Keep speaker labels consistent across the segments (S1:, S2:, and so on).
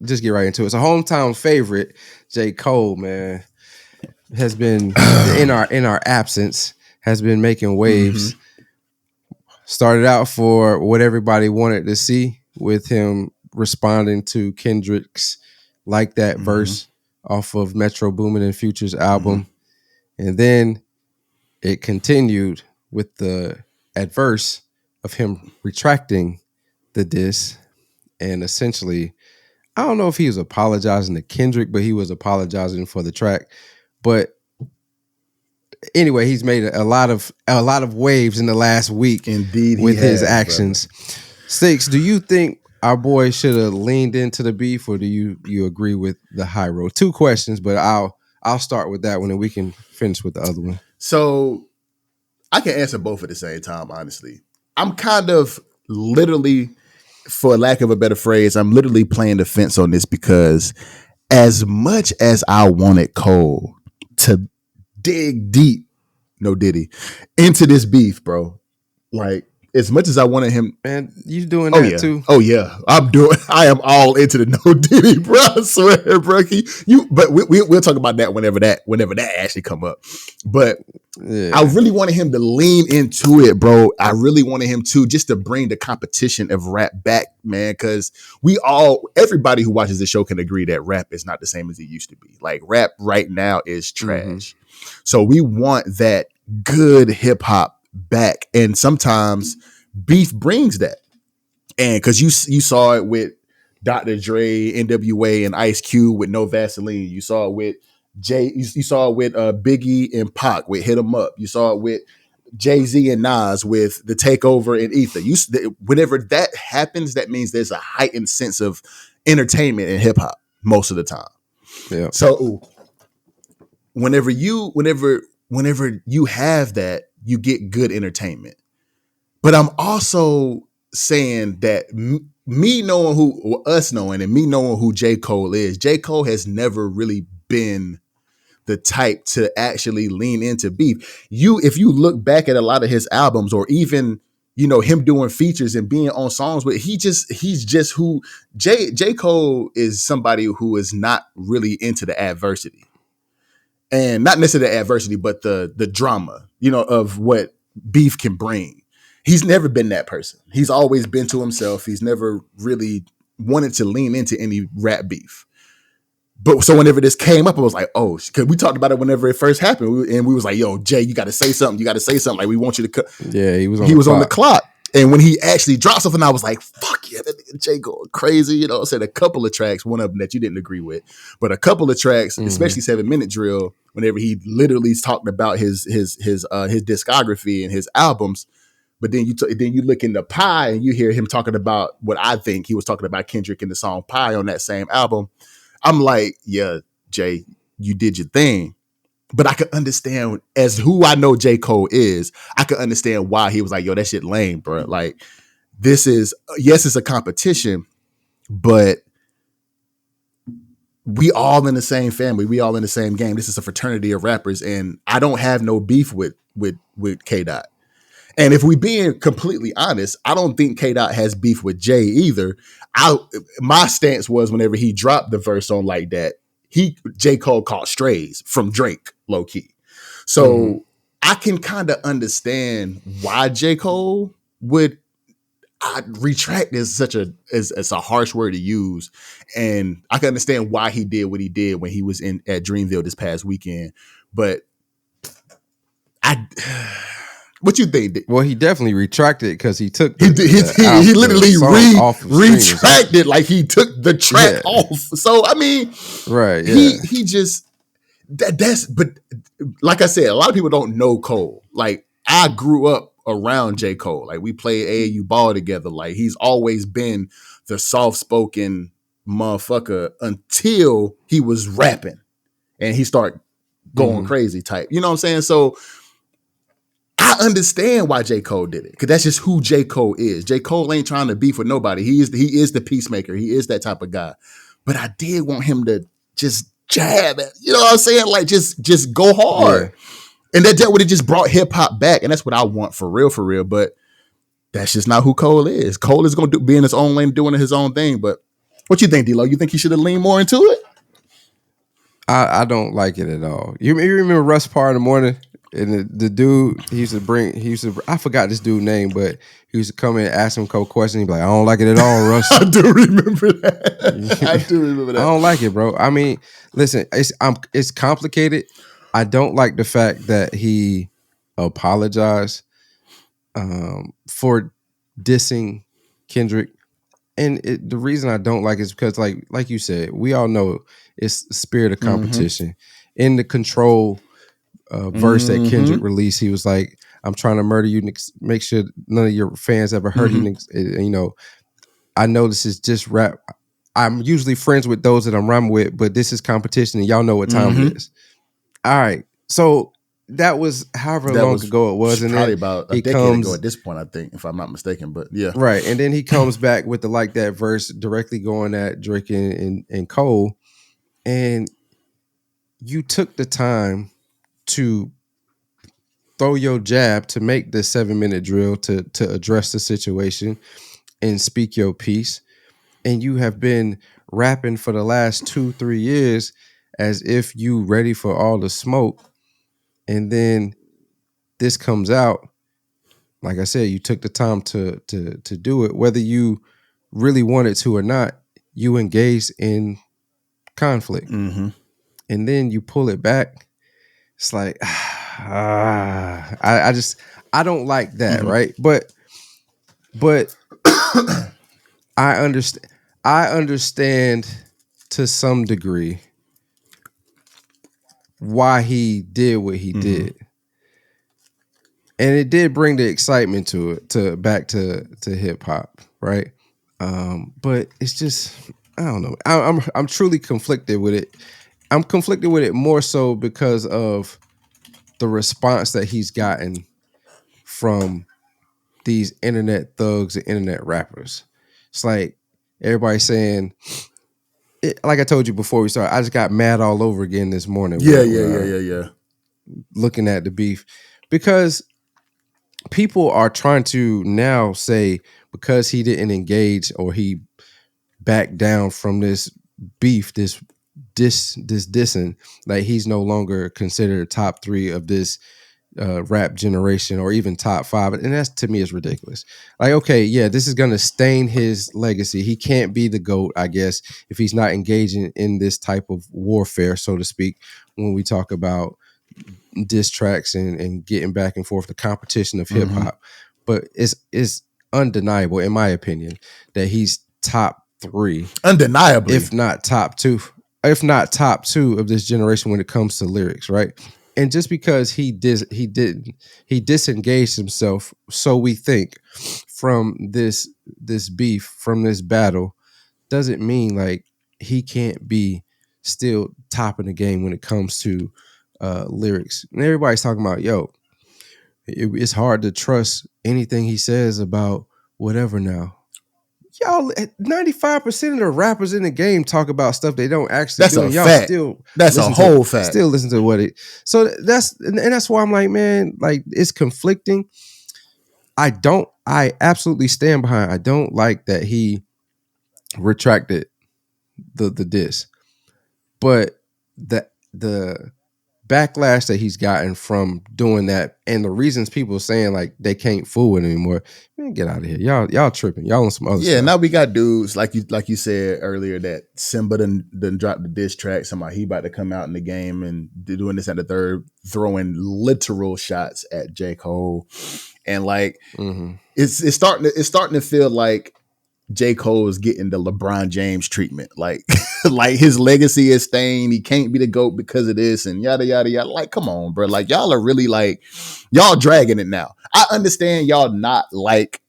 S1: just get right into it. So hometown favorite, J. Cole, man, has been in our absence, has been making waves. Started out for what everybody wanted to see with him responding to Kendrick's Like That verse off of Metro Boomin and Future's album. And then it continued with the adverse of him retracting the diss and essentially, I don't know if he was apologizing to Kendrick, but he was apologizing for the track. But anyway, he's made a lot of waves in the last week.
S2: Indeed,
S1: with his actions. Brother. Six, do you think our boy should have leaned into the beef, or do you agree with the high road? Two questions, but I'll start with that one, and we can finish with the other one.
S2: So I can answer both at the same time. Honestly, I'm kind of literally, for lack of a better phrase, I'm literally playing the fence on this because as much as I wanted Cole to dig deep, no Diddy, into this beef, bro. Like, as much as I wanted him,
S1: man, you doing that too?
S2: Oh yeah, I am all into the no Diddy, bro. I swear, bro. But we'll talk about that whenever that actually come up. But yeah. I really wanted him to lean into it, bro. I really wanted him to just to bring the competition of rap back, man. Because everybody who watches the show can agree that rap is not the same as it used to be. Like, rap right now is trash. So we want that good hip hop back, and sometimes beef brings that. And because you saw it with Dr. Dre, NWA, and Ice Cube with No Vaseline. You saw it with you saw it with Biggie and Pac with Hit 'Em Up. You saw it with Jay-Z and Nas with The Takeover and Ether. Whenever that happens, that means there's a heightened sense of entertainment in hip hop most of the time.
S1: Yeah.
S2: So whenever you have that, you get good entertainment. But I'm also saying that me knowing us knowing and me knowing who J. Cole is, J. Cole has never really been the type to actually lean into beef. If you look back at a lot of his albums, or even, him doing features and being on songs with, he's just who J. Cole is, somebody who is not really into the adversity. And not necessarily the adversity, but the drama, of what beef can bring. He's never been that person. He's always been to himself. He's never really wanted to lean into any rap beef. But so whenever this came up, I was like, oh, because we talked about it whenever it first happened. And we was like, yo, Jay, you got to say something. You got to say something. Like, we want you to cut.
S1: Yeah, he was
S2: on the clock. And when he actually dropped something, I was like, fuck yeah, that nigga Jay going crazy. I said a couple of tracks, one of them that you didn't agree with, but a couple of tracks, especially 7 Minute Drill, whenever he literally talked about his discography and his albums. But then you look in the Pie and you hear him talking about what I think he was talking about Kendrick in the song Pie on that same album. I'm like, yeah, Jay, you did your thing. But I could understand, as who I know J. Cole is, I could understand why he was like, yo, that shit lame, bro. Like, this is, yes, it's a competition, but we all in the same family. We all in the same game. This is a fraternity of rappers, and I don't have no beef with K-Dot. And if we being completely honest, I don't think K-Dot has beef with Jay either. My stance was, whenever he dropped the verse on Like That, J. Cole caught strays from Drake, low key. So I can kind of understand why J. Cole would retract is it's a harsh word to use. And I can understand why he did what he did when he was at Dreamville this past weekend. But what you think?
S1: Well, he definitely retracted because he took
S2: he literally retracted, like he took the track off. So I mean,
S1: right? Yeah.
S2: He just that's. But like I said, a lot of people don't know Cole. Like, I grew up around J. Cole. Like, we played AAU ball together. Like, he's always been the soft spoken motherfucker until he was rapping and he started going crazy type. You know what I'm saying? So I understand why J. Cole did it, because that's just who J. Cole is. J. Cole ain't trying to beef with nobody. He is the peacemaker. He is that type of guy. But I did want him to just jab it. You know what I'm saying? Like, just go hard. Yeah. And that would have just brought hip hop back. And that's what I want for real. But that's just not who Cole is. Cole is going to be in his own lane, doing his own thing. But What you think, D-Lo? You think he should have leaned more into it?
S1: I don't like it at all. You remember Russ Parr in the morning? And the dude, I forgot this dude's name, but he used to come in and ask him a couple questions. He'd be like, I don't like it at all, Russ.
S2: I do remember that. I do remember that.
S1: I don't like it, bro. I mean, listen, it's complicated. I don't like the fact that he apologized for dissing Kendrick. And the reason I don't like it is because, like you said, we all know it's the spirit of competition. In the Control verse that Kendrick released, he was like, I'm trying to murder you, make sure none of your fans ever heard you. You know, I know this is just rap. I'm usually friends with those that I'm rhyming with, but this is competition and y'all know what time it is. All right. So that was however long ago it was. And
S2: probably about a decade ago at this point, I think, if I'm not mistaken. But yeah.
S1: Right. And then he comes back with the Like That verse directly going at Drake and Cole. And you took the time to throw your jab to make the 7-minute drill to address the situation and speak your piece. And you have been rapping for the last 2-3 years as if you ready for all the smoke. And then this comes out. Like I said, you took the time to do it. Whether you really wanted to or not, you engaged in conflict. And then you pull it back. It's like, I don't like that, right? But I understand to some degree why he did what he did. And it did bring the excitement to back to hip hop, right? But it's just, I don't know. I'm truly conflicted with it. I'm conflicted with it more so because of the response that he's gotten from these internet thugs and internet rappers. It's like everybody saying, like I told you before we started, I just got mad all over again this morning.
S2: Yeah.
S1: Looking at the beef, because people are trying to now say because he didn't engage or he backed down from this beef, this dissing, like he's no longer considered top 3 of this rap generation or even top 5. And that's, to me, is ridiculous. Like, okay, yeah, this is going to stain his legacy. He can't be the GOAT, I guess, if he's not engaging in this type of warfare, so to speak, when we talk about diss tracks and getting back and forth, the competition of hip hop. But it's undeniable, in my opinion, that he's top 3,
S2: undeniably,
S1: if not top 2 of this generation when it comes to lyrics, right? And just because he disengaged himself, so we think, from this beef, from this battle, doesn't mean like he can't be still top in the game when it comes to lyrics. And everybody's talking about, it's hard to trust anything he says about whatever now. Y'all, 95% of the rappers in the game talk about stuff they don't actually do.
S2: And y'all fact. That's a whole fact.
S1: Still listen to what it. So that's why I'm like, man, like it's conflicting. I absolutely stand behind. I don't like that he retracted the diss, but the backlash that he's gotten from doing that, and the reasons people are saying like they can't fool it anymore. Man, get out of here, y'all tripping, y'all on some other stuff.
S2: Now we got dudes like you said earlier that Simba done dropped the diss track. Somebody he about to come out in the game and doing this and the third, throwing literal shots at J. Cole, and like it's starting to feel like J. Cole is getting the LeBron James treatment. Like, like his legacy is stained. He can't be the GOAT because of this and yada, yada, yada. Like, come on, bro. Like, y'all are really like, y'all dragging it now. I understand y'all not liking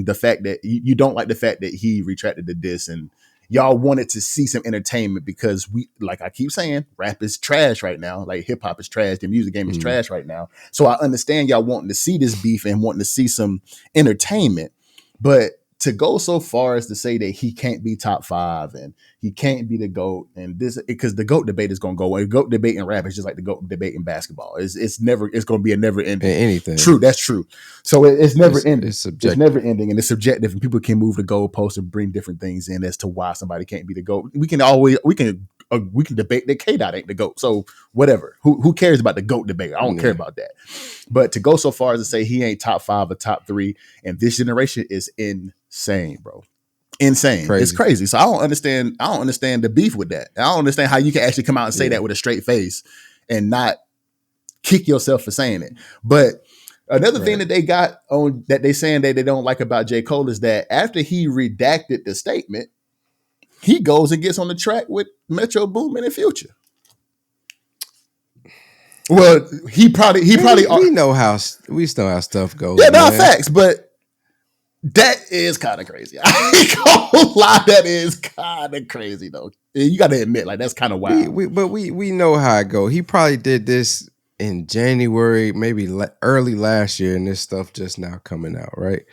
S2: the fact that you don't like the fact that he retracted the diss, and y'all wanted to see some entertainment because we, like I keep saying, rap is trash right now. Like hip hop is trash. The music game is trash right now. So I understand y'all wanting to see this beef and wanting to see some entertainment. But to go so far as to say that he can't be top 5 and he can't be the GOAT, and this because the GOAT debate is going to go away. GOAT debate in rap is just like the GOAT debate in basketball. It's going to be a never ending.
S1: Anything.
S2: True, that's true. So it's never ending.
S1: It's subjective.
S2: It's never ending, and it's subjective, and people can move the goalpost and bring different things in as to why somebody can't be the GOAT. We can debate that K-Dot ain't the GOAT. So whatever. Who cares about the GOAT debate? I don't care about that. But to go so far as to say he ain't top 5 or top 3 in this generation is insane, bro. Insane. Crazy. It's crazy. So I don't understand the beef with that. I don't understand how you can actually come out and say that with a straight face and not kick yourself for saying it. But another thing that they got on that they saying that they don't like about J. Cole is that after he redacted the statement, he goes and gets on the track with Metro Boomin and Future. Well, he probably
S1: we know how stuff goes.
S2: Yeah, no facts, but that is kind of crazy. I ain't gonna lie, that is kind of crazy though. You got to admit, like that's kind of wild.
S1: We know how it go. He probably did this in January, maybe early last year, and this stuff just now coming out, right?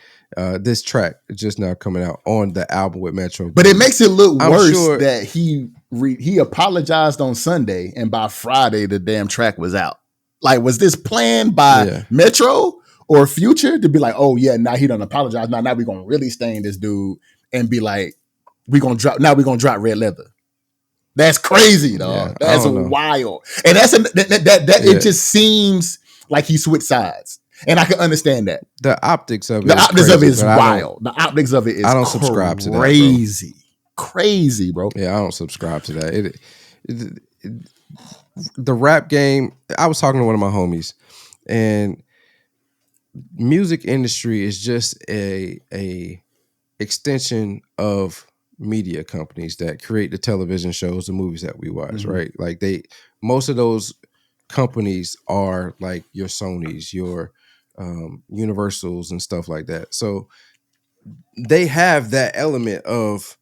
S1: This track is just now coming out on the album with Metro.
S2: But it makes it look worse that he apologized on Sunday, and by Friday the damn track was out. Like, was this planned by Metro or Future to be like, oh yeah, now he done apologize. Now we're gonna really stain this dude and be like, we're gonna drop Red Leather. That's crazy, dog. Yeah, that's wild. And that's it just seems like he switched sides. And I can understand that.
S1: The optics of it.
S2: The optics of it is wild. The optics of it is
S1: I don't subscribe to that.
S2: Crazy. Crazy, bro.
S1: Yeah, I don't subscribe to that. The rap game, I was talking to one of my homies, and music industry is just a extension of media companies that create the television shows, the movies that we watch, right? Like most of those companies are like your Sonys, your Universals and stuff like that. So they have that element of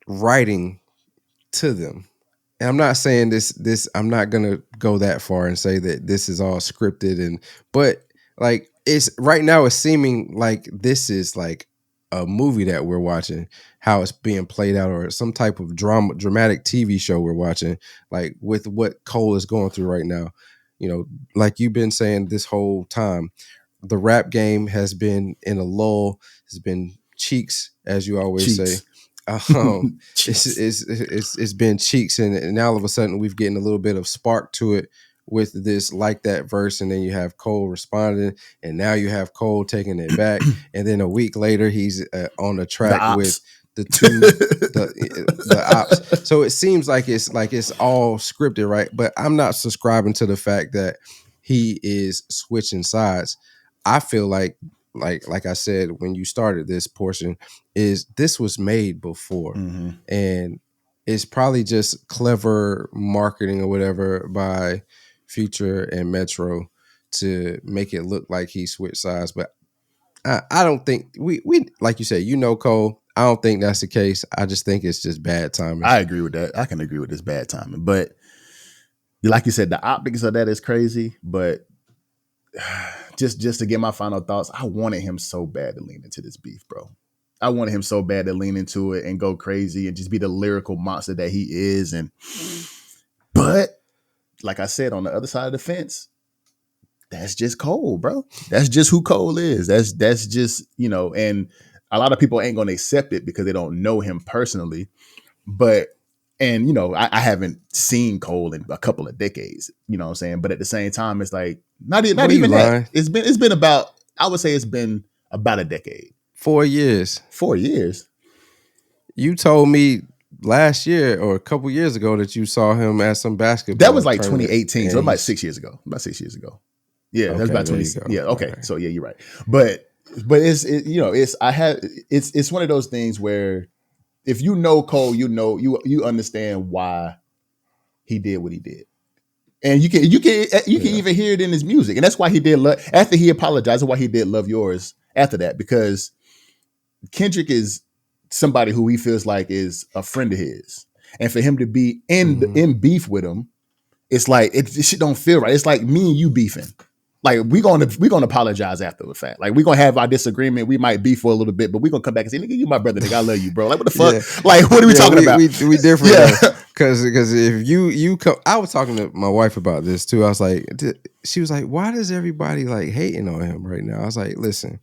S1: writing to them. And I'm not saying this, I'm not gonna go that far and say that this is all scripted but like it's right now it's seeming like this is like a movie that we're watching, how it's being played out, or some type of dramatic TV show we're watching, like with what Cole is going through right now. You know, like you've been saying this whole time, the rap game has been in a lull, has been cheeks, as you always say. It's been cheeks, and now all of a sudden we've getting a little bit of spark to it with this like that verse, and then you have Cole responding, and now you have Cole taking it back, and then a week later he's on the track with the ops. So it seems like it's all scripted, right? But I'm not subscribing to the fact that he is switching sides. I feel like I said when you started this portion, is this was made before, and it's probably just clever marketing or whatever by Future and Metro to make it look like he switched sides. But I don't think we like you said, Cole. I don't think that's the case. I just think it's just bad timing.
S2: I agree with that. I can agree with this bad timing. But like you said, the optics of that is crazy. But just to get my final thoughts, I wanted him so bad to lean into this beef, bro. I wanted him so bad to lean into it and go crazy and just be the lyrical monster that he is. But like I said, on the other side of the fence, that's just Cole, bro. That's just who Cole is. That's just, and a lot of people ain't going to accept it because they don't know him personally. But, and, I haven't seen Cole in a couple of decades, you know what I'm saying? But at the same time, it's like, not even that. It's been about, I would say it's been about a decade.
S1: 4 years.
S2: 4 years.
S1: You told me last year or a couple years ago that you saw him at some basketball.
S2: That was like 2018, so about 6 years ago. Yeah, okay, that's about 20. Yeah, okay. Right. So yeah, you're right. But it's one of those things where if you know Cole, you understand why he did what he did. And you can even hear it in his music. And that's why he did after he apologized, why he did Love Yours after that, because Kendrick is somebody who he feels like is a friend of his. And for him to be in beef with him, it's like it shit don't feel right. It's like me and you beefing. Like we gonna apologize after the fact. Like we gonna have our disagreement. We might be for a little bit, but we gonna come back and say, "Nigga, you my brother. Nigga, I love you, bro." Like what the fuck?
S1: Yeah.
S2: Like what are we talking about?
S1: We different because if you come, I was talking to my wife about this too. I was like, she was like, "Why does everybody like hating on him right now?" I was like, "Listen,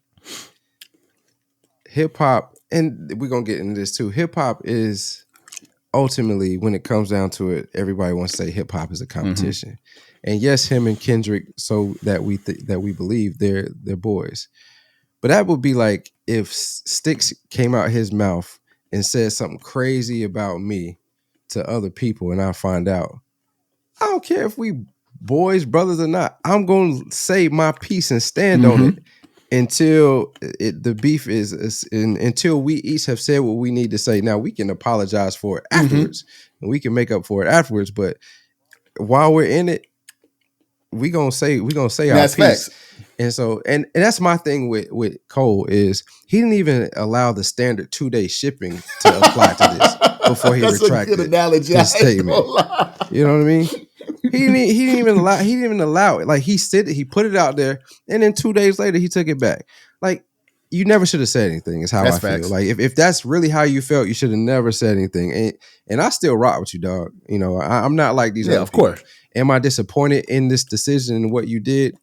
S1: hip hop, and we're gonna get into this too. Hip hop is ultimately, when it comes down to it, everybody wants to say hip hop is a competition." Mm-hmm. And yes, him and Kendrick, so that we believe they're boys. But that would be like if Sticks came out his mouth and said something crazy about me to other people, and I find out. I don't care if we boys, brothers or not. I'm going to say my piece and stand on it until the beef is until we each have said what we need to say. Now we can apologize for it afterwards, and we can make up for it afterwards. But while we're in it, we gonna say our piece. Facts. And so and that's my thing with Cole is he didn't even allow the standard 2-day shipping to apply to this before he retracted his statement. You know what I mean? He didn't even allow it. Like he said it, he put it out there, and then 2 days later he took it back. Like you never should have said anything. Is how that's I feel. Like if that's really how you felt, you should have never said anything. And I still rock with you, dog. You know, I'm not like these. Yeah, other people. Course. Am I disappointed in this decision and what you did?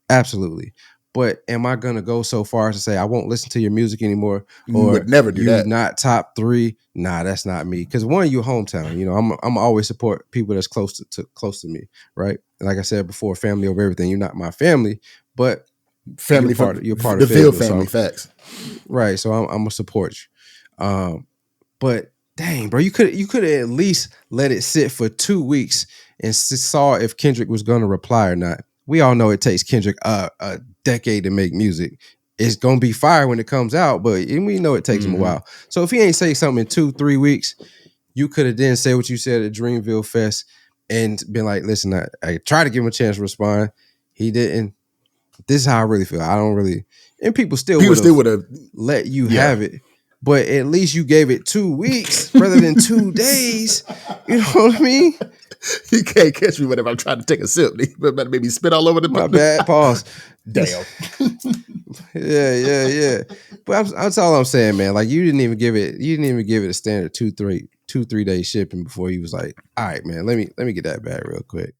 S1: Absolutely. But am I gonna go so far as to say I won't listen to your music anymore? Or you would never do that. Not top 3? Nah, that's not me. Because one, your hometown. You know, I'm always support people that's close to me, right? And like I said before, family over everything. You're not my family, but
S2: family you're part of the Ville family. So, facts,
S1: right? So I'm gonna support you. But dang, bro, you could at least let it sit for 2 weeks and saw if Kendrick was gonna reply or not. We all know it takes Kendrick a decade to make music. It's gonna be fire when it comes out, but we know it takes him a while. So if he ain't say something in 2-3 weeks, you could have then said what you said at Dreamville Fest and been like, listen, I tried to give him a chance to respond. He didn't. This is how I really feel. I don't really, and people still would have let you have it. But at least you gave it 2 weeks rather than 2 days. You know what I mean?
S2: You can't catch me whenever I'm trying to take a sip. You better maybe spit all over the
S1: My bad. Pause.
S2: Damn.
S1: Yeah. But that's all I'm saying, man. Like you didn't even give it a standard 2-3 day shipping before he was like, all right, man, let me get that back real quick.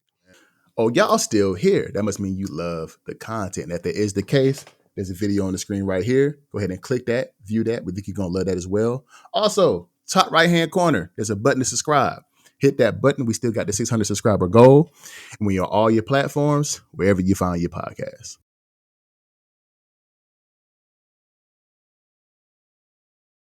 S2: Oh, y'all still here. That must mean you love the content. If that is the case, there's a video on the screen right here. Go ahead and click that, view that. We think you're going to love that as well. Also, top right-hand corner, there's a button to subscribe. Hit that button. We still got the 600 subscriber goal. And we are on all your platforms, wherever you find your podcasts.